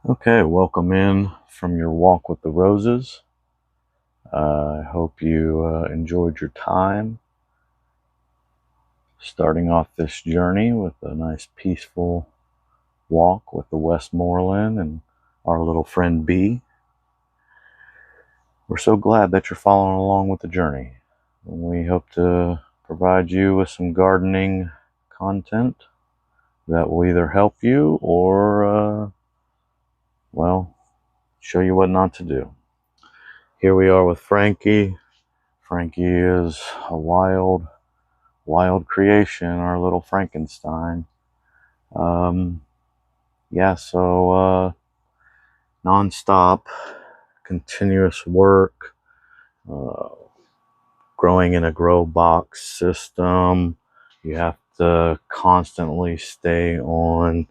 Okay, welcome in from your walk with the roses. I hope you enjoyed your time starting off this journey with a nice peaceful walk with the Westmoreland and our little friend Bee. We're so glad that you're following along with the journey. We hope to provide you with some gardening content that will either help you or, well, show you what not to do. Here we are with Frankie. Frankie is a wild creation, our little Frankenstein. Yeah, so non-stop, continuous work, uh, growing in a grow box system. You have to constantly stay on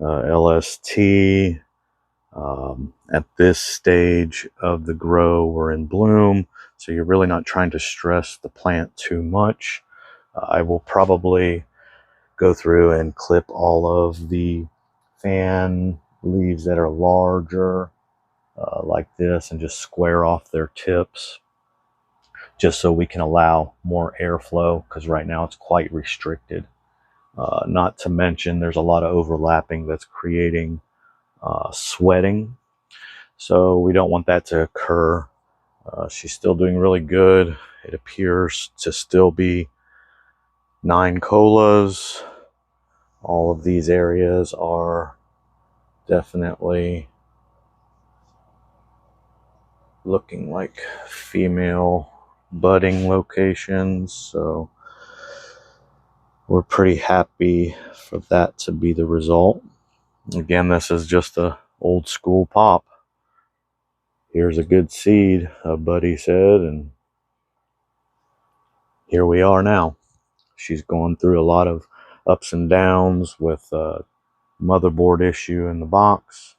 LST. At this stage of the grow, we're in bloom, so you're really not trying to stress the plant too much. I will probably go through and clip all of the fan leaves that are larger like this and just square off their tips just so we can allow more airflow, because right now it's quite restricted. Not to mention there's a lot of overlapping that's creating sweating, so we don't want that to occur. She's still doing really good. It appears to still be 9 colas. All of these areas are definitely looking like female budding locations, so we're pretty happy for that to be the result. Again, this is just a old school pop. Here's a good seed, a buddy said, and here we are now. She's going through a lot of ups and downs with a motherboard issue in the box,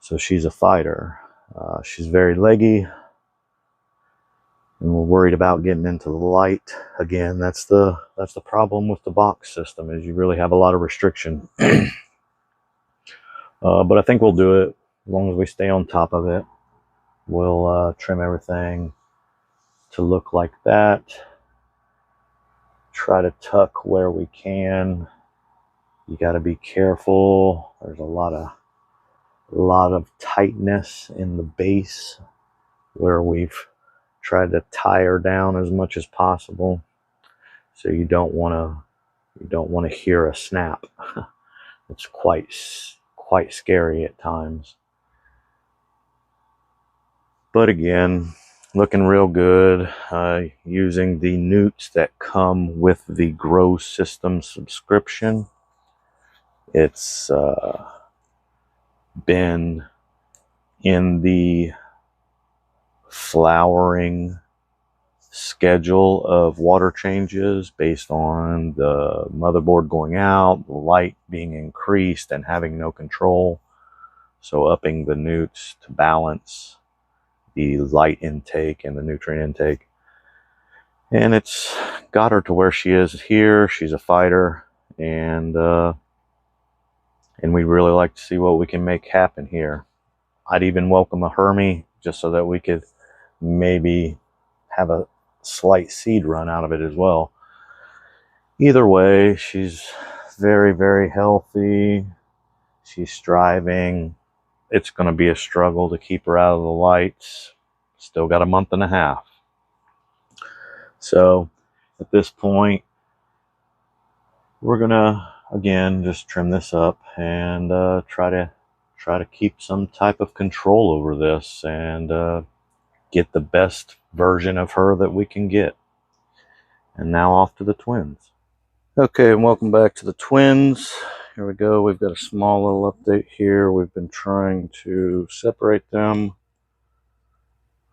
so she's a fighter. She's very leggy, and we're worried about getting into the light. Again, that's the problem with the box system, is you really have a lot of restriction. But I think we'll do it as long as we stay on top of it. We'll trim everything to look like that. Try to tuck where we can. You got to be careful. There's a lot of tightness in the base where we've tried to tie her down as much as possible. So you don't want to hear a snap. It's quite scary at times. But again, looking real good. Using the newts that come with the Grow System subscription. It's been in the flowering schedule of water changes based on the motherboard going out, the light being increased, and having no control. So upping the newts to balance the light intake and the nutrient intake. And it's got her to where she is here. She's a fighter, and we'd really like to see what we can make happen here. I'd even welcome a Hermie just so that we could maybe have a slight seed run out of it as well. Either way, she's very, very healthy. She's striving. It's going to be a struggle to keep her out of the lights. Still got a month and a half. So at this point, we're going to, again, just trim this up and try to keep some type of control over this and get the best version of her that we can get. And now off to the twins. Okay, and welcome back to the twins. Here we go. We've got a small little update here. We've been trying to separate them.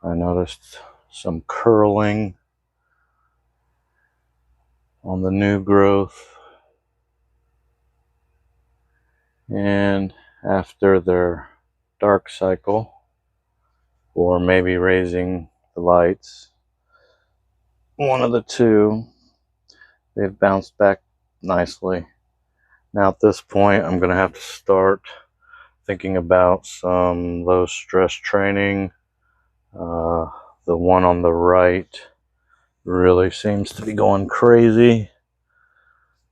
I noticed some curling on the new growth. And after their dark cycle, or maybe raising the lights, one of the two, they've bounced back nicely. Now at this point, I'm going to have to start thinking about some low stress training. The one on the right really seems to be going crazy,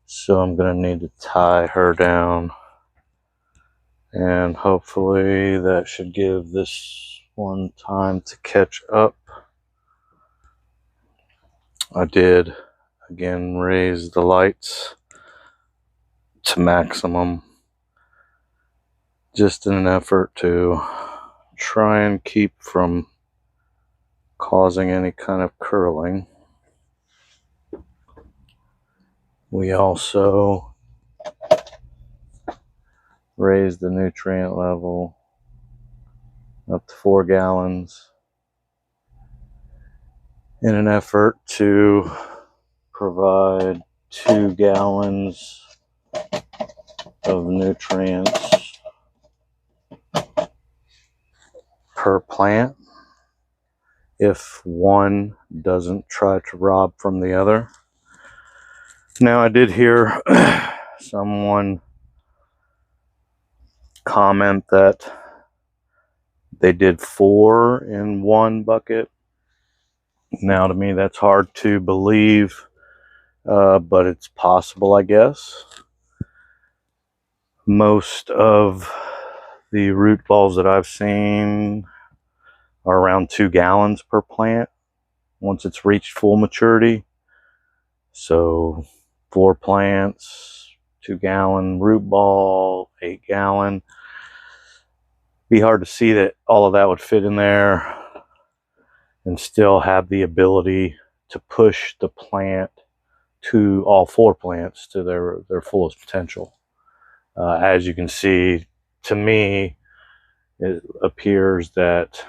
so I'm going to need to tie her down, and hopefully that should give this one time to catch up. I did again raise the lights to maximum, just in an effort to try and keep from causing any kind of curling. We also raised the nutrient level up to 4 gallons in an effort to provide 2 gallons of nutrients per plant if one doesn't try to rob from the other. Now, I did hear someone comment that they did 4 in one bucket. Now, to me, that's hard to believe, but it's possible, I guess. Most of the root balls that I've seen are around 2 gallons per plant once it's reached full maturity. So 4 plants, 2 gallon root ball, 8 gallon. Be hard to see that all of that would fit in there and still have the ability to push the plant to all 4 plants to their fullest potential. As you can see, to me, it appears that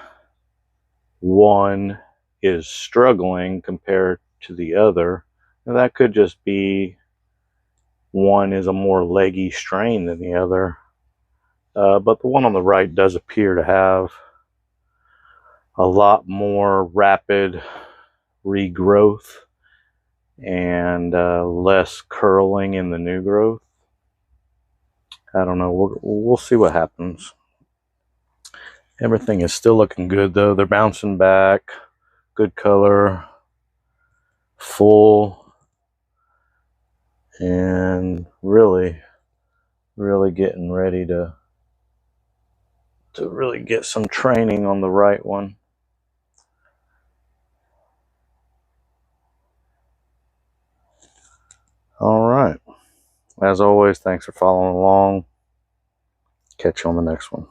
one is struggling compared to the other. And that could just be one is a more leggy strain than the other. But the one on the right does appear to have a lot more rapid regrowth and less curling in the new growth. I don't know. We'll see what happens. Everything is still looking good, though. They're bouncing back. Good color. Full. And really getting ready to really get some training on the right one. All right. As always, thanks for following along. Catch you on the next one.